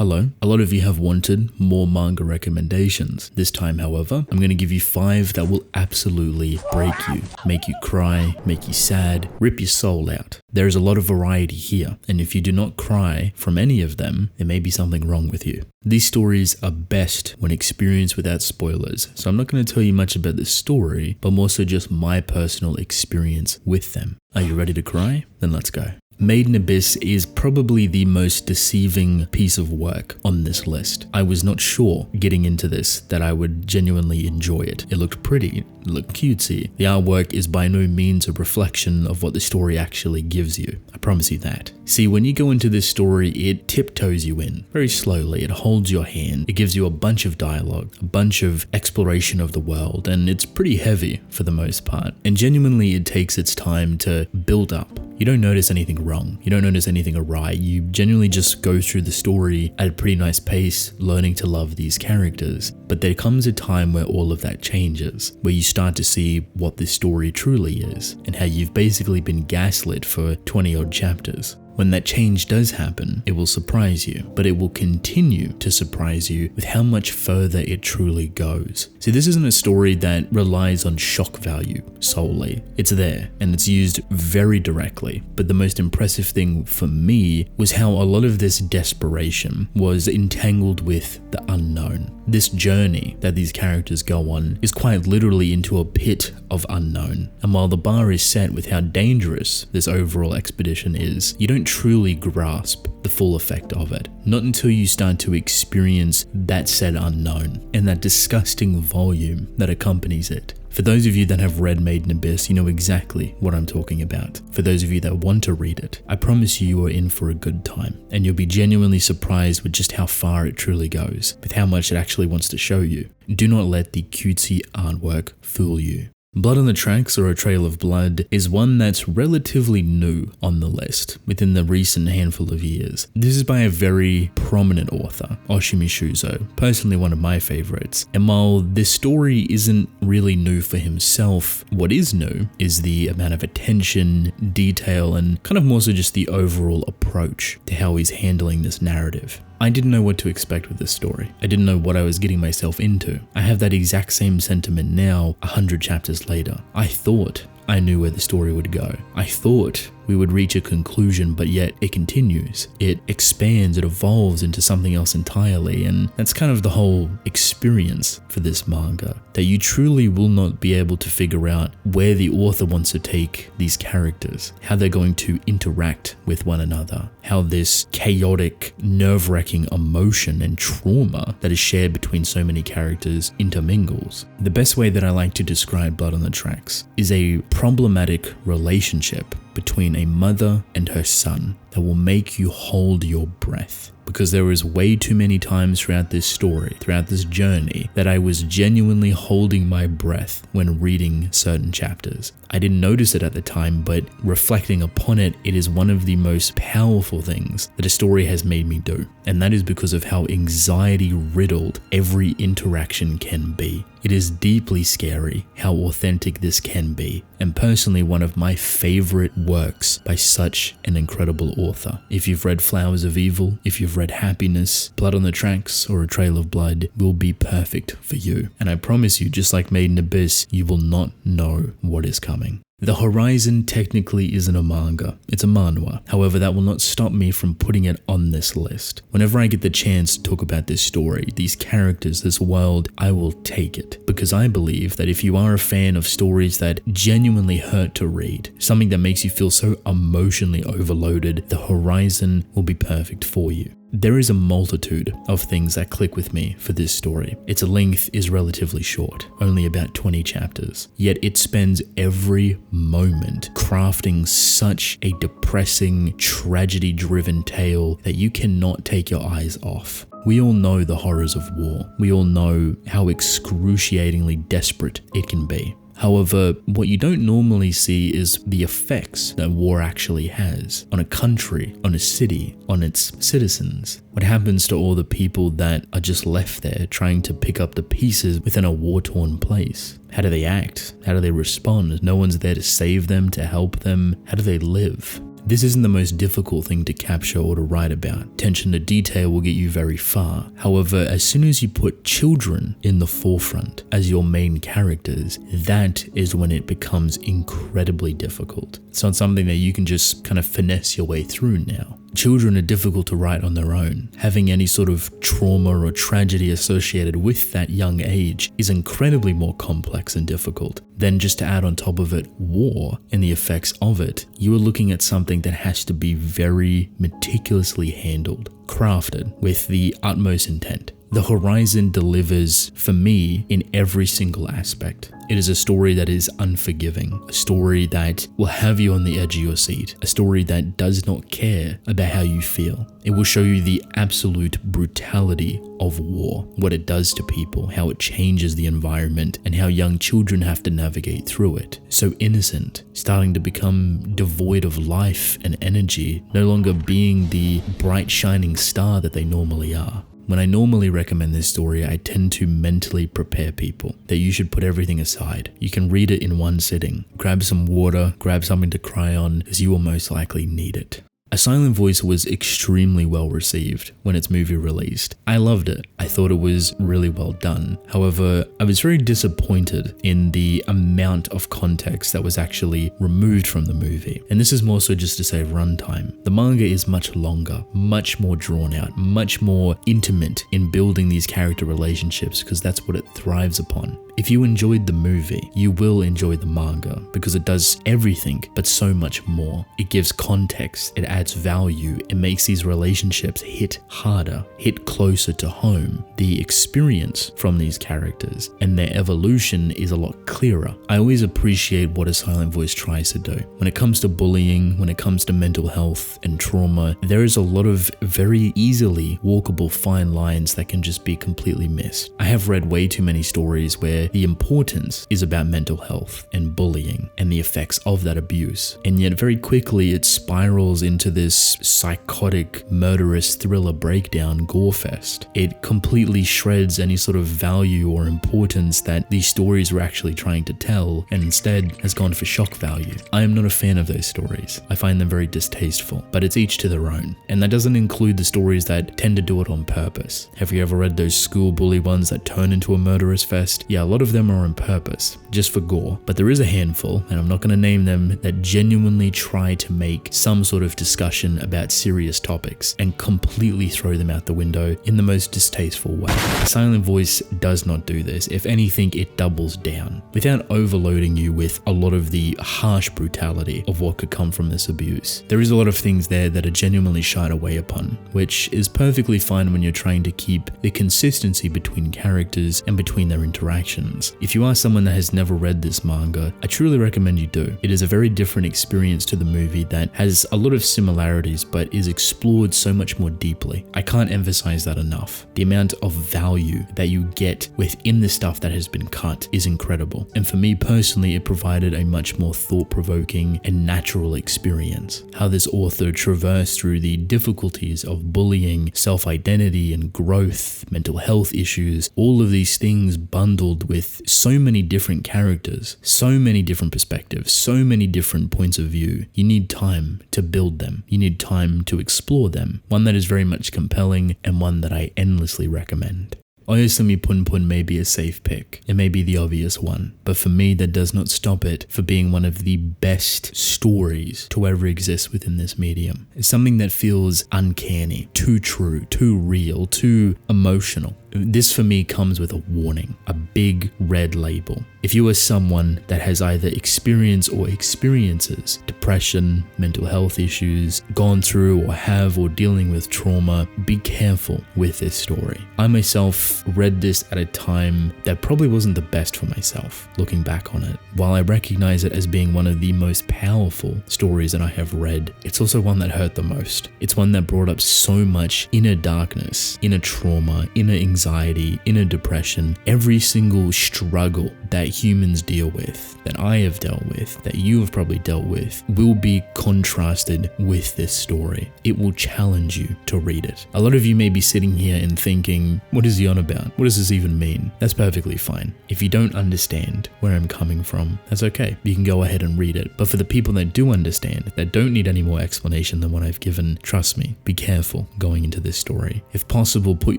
Hello. A lot of you have wanted more manga recommendations. This time, however, I'm going to give you 5 that will absolutely break you, make you cry, make you sad, rip your soul out. There is a lot of variety here, and if you do not cry from any of them, there may be something wrong with you. These stories are best when experienced without spoilers, so I'm not going to tell you much about this story, but more so just my personal experience with them. Are you ready to cry? Then let's go. Made in Abyss is probably the most deceiving piece of work on this list. I was not sure getting into this that I would genuinely enjoy it. It looked pretty, it looked cutesy. The artwork is by no means a reflection of what the story actually gives you. I promise you that. See, when you go into this story, it tiptoes you in very slowly. It holds your hand. It gives you a bunch of dialogue, a bunch of exploration of the world, and it's pretty heavy for the most part. And genuinely, it takes its time to build up. You don't notice anything wrong. You don't notice anything awry. You genuinely just go through the story at a pretty nice pace, learning to love these characters. But there comes a time where all of that changes, where you start to see what this story truly is, and how you've basically been gaslit for 20 odd chapters. When that change does happen, it will surprise you, but it will continue to surprise you with how much further it truly goes. See, this isn't a story that relies on shock value solely. It's there, and it's used very directly, but the most impressive thing for me was how a lot of this desperation was entangled with the unknown. This journey that these characters go on is quite literally into a pit of unknown, and while the bar is set with how dangerous this overall expedition is, you don't truly grasp the full effect of it. Not until you start to experience that said unknown and that disgusting volume that accompanies it. For those of you that have read Made in Abyss, you know exactly what I'm talking about. For those of you that want to read it, I promise you are in for a good time, and you'll be genuinely surprised with just how far it truly goes, with how much it actually wants to show you. Do not let the cutesy artwork fool you. Blood on the Tracks, or A Trail of Blood, is one that's relatively new on the list within the recent handful of years. This is by a very prominent author, Oshimi Shuzo, personally one of my favorites. And while this story isn't really new for himself, what is new is the amount of attention, detail, and kind of more so just the overall approach to how he's handling this narrative. I didn't know what to expect with this story. I didn't know what I was getting myself into. I have that exact same sentiment now, 100 chapters later. I thought I knew where the story would go. I thought we would reach a conclusion, but yet it continues. It expands, it evolves into something else entirely, and that's kind of the whole experience for this manga, that you truly will not be able to figure out where the author wants to take these characters, how they're going to interact with one another, how this chaotic, nerve-wracking emotion and trauma that is shared between so many characters intermingles. The best way that I like to describe Blood on the Tracks is a problematic relationship between a mother and her son that will make you hold your breath. Because there was way too many times throughout this story, throughout this journey, that I was genuinely holding my breath when reading certain chapters. I didn't notice it at the time, but reflecting upon it, it is one of the most powerful things that a story has made me do. And that is because of how anxiety-riddled every interaction can be. It is deeply scary how authentic this can be, and personally one of my favorite works by such an incredible author. If you've read Flowers of Evil, if you've read Happiness, Blood on the Tracks, or A Trail of Blood will be perfect for you. And I promise you, just like Made in Abyss, you will not know what is coming. The Horizon technically isn't a manga, it's a manhwa. However, that will not stop me from putting it on this list. Whenever I get the chance to talk about this story, these characters, this world, I will take it. Because I believe that if you are a fan of stories that genuinely hurt to read, something that makes you feel so emotionally overloaded, The Horizon will be perfect for you. There is a multitude of things that click with me for this story. Its length is relatively short, only about 20 chapters, yet it spends every moment crafting such a depressing, tragedy-driven tale that you cannot take your eyes off. We all know the horrors of war. We all know how excruciatingly desperate it can be. However, what you don't normally see is the effects that war actually has on a country, on a city, on its citizens. What happens to all the people that are just left there trying to pick up the pieces within a war-torn place? How do they act? How do they respond? No one's there to save them, to help them. How do they live? This isn't the most difficult thing to capture or to write about. Attention to detail will get you very far. However, as soon as you put children in the forefront as your main characters, that is when it becomes incredibly difficult. It's not something that you can just kind of finesse your way through now. Children are difficult to write on their own. Having any sort of trauma or tragedy associated with that young age is incredibly more complex and difficult. Then just to add on top of it war and the effects of it, you are looking at something that has to be very meticulously handled, crafted with the utmost intent. The Horizon delivers for me in every single aspect. It is a story that is unforgiving, a story that will have you on the edge of your seat, a story that does not care about how you feel. It will show you the absolute brutality of war, what it does to people, how it changes the environment, and how young children have to navigate through it. So innocent, starting to become devoid of life and energy, no longer being the bright shining star that they normally are. When I normally recommend this story, I tend to mentally prepare people that you should put everything aside. You can read it in one sitting. Grab some water, grab something to cry on, as you will most likely need it. A Silent Voice was extremely well received when its movie released. I loved it. I thought it was really well done. However, I was very disappointed in the amount of context that was actually removed from the movie. And this is more so just to save runtime. The manga is much longer, much more drawn out, much more intimate in building these character relationships because that's what it thrives upon. If you enjoyed the movie, you will enjoy the manga because it does everything but so much more. It gives context, it adds value, it makes these relationships hit harder, hit closer to home. The experience from these characters and their evolution is a lot clearer. I always appreciate what A Silent Voice tries to do. When it comes to bullying, when it comes to mental health and trauma, there is a lot of very easily walkable fine lines that can just be completely missed. I have read way too many stories where the importance is about mental health and bullying and the effects of that abuse. And yet very quickly it spirals into this psychotic, murderous thriller breakdown gore fest. It completely shreds any sort of value or importance that these stories were actually trying to tell and instead has gone for shock value. I am not a fan of those stories. I find them very distasteful, but it's each to their own. And that doesn't include the stories that tend to do it on purpose. Have you ever read those school bully ones that turn into a murderous fest? Yeah, a lot of them are on purpose, just for gore, but there is a handful, and I'm not going to name them, that genuinely try to make some sort of discussion about serious topics and completely throw them out the window in the most distasteful way. A Silent Voice does not do this. If anything, it doubles down without overloading you with a lot of the harsh brutality of what could come from this abuse. There is a lot of things there that are genuinely shied away upon, which is perfectly fine when you're trying to keep the consistency between characters and between their interactions. If you are someone that has never read this manga, I truly recommend you do. It is a very different experience to the movie that has a lot of similarities but is explored so much more deeply. I can't emphasize that enough. The amount of value that you get within the stuff that has been cut is incredible. And for me personally, it provided a much more thought-provoking and natural experience. How this author traversed through the difficulties of bullying, self-identity and growth, mental health issues, all of these things bundled with so many different characters, so many different perspectives, so many different points of view. You need time to build them. You need time to explore them. One that is very much compelling and one that I endlessly recommend. Oyasumi Punpun may be a safe pick. It may be the obvious one, but for me that does not stop it for being one of the best stories to ever exist within this medium. It's something that feels uncanny, too true, too real, too emotional. This for me comes with a warning, a big red label. If you are someone that has either experienced or experiences depression, mental health issues, gone through or have or dealing with trauma, be careful with this story. I myself read this at a time that probably wasn't the best for myself, looking back on it. While I recognize it as being one of the most powerful stories that I have read, it's also one that hurt the most. It's one that brought up so much inner darkness, inner trauma, inner anxiety, inner depression. Every single struggle that humans deal with, that I have dealt with, that you have probably dealt with, will be contrasted with this story. It will challenge you to read it. A lot of you may be sitting here and thinking, what is he on about? What does this even mean? That's perfectly fine. If you don't understand where I'm coming from, that's okay. You can go ahead and read it. But for the people that do understand, that don't need any more explanation than what I've given, trust me, be careful going into this story. If possible, put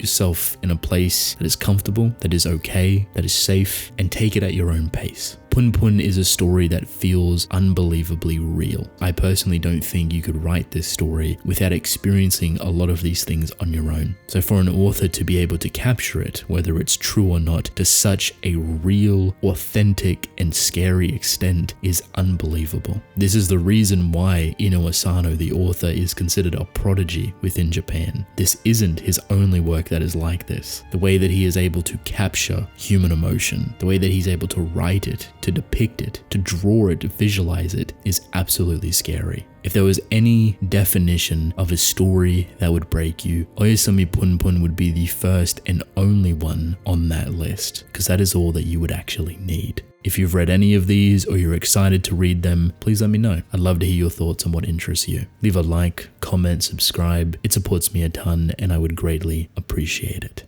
yourself in a place that is comfortable, that is okay, that is safe, and take it at your own pace. Pun Pun is a story that feels unbelievably real. I personally don't think you could write this story without experiencing a lot of these things on your own. So for an author to be able to capture it, whether it's true or not, to such a real, authentic, and scary extent is unbelievable. This is the reason why Ino Asano, the author, is considered a prodigy within Japan. This isn't his only work that is like this. The way that he is able to capture human emotion, the way that he's able to write it, to depict it, to draw it, to visualize it, is absolutely scary. If there was any definition of a story that would break you, Oyasumi Pun Pun would be the first and only one on that list, because that is all that you would actually need. If you've read any of these or you're excited to read them, please let me know. I'd love to hear your thoughts on what interests you. Leave a like, comment, subscribe. It supports me a ton and I would greatly appreciate it.